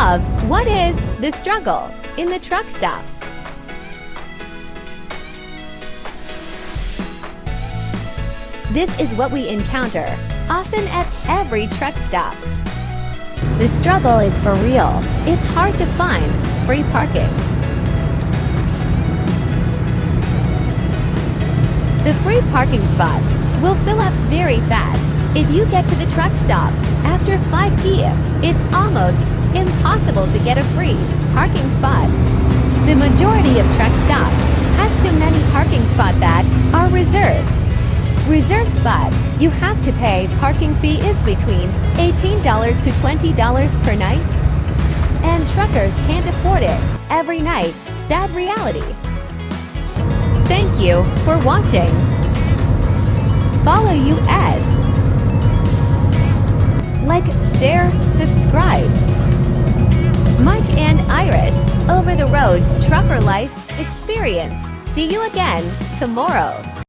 of what is the struggle in the truck stops. This is what we encounter often at every truck stop. The struggle is for real. It's hard to find free parking. The free parking spots will fill up very fast. If you get to the truck stop after 5 p.m., it's almost impossible to get a free parking spot. The majority of truck stops has too many parking spots that are reserved. Reserved spot, you have to pay. Parking fee is between $18 to $20 per night. And truckers can't afford it every night. Sad reality. Thank you for watching. Follow US. Like, share, subscribe. Mike and Irish, over the road trucker life experience. See you again tomorrow.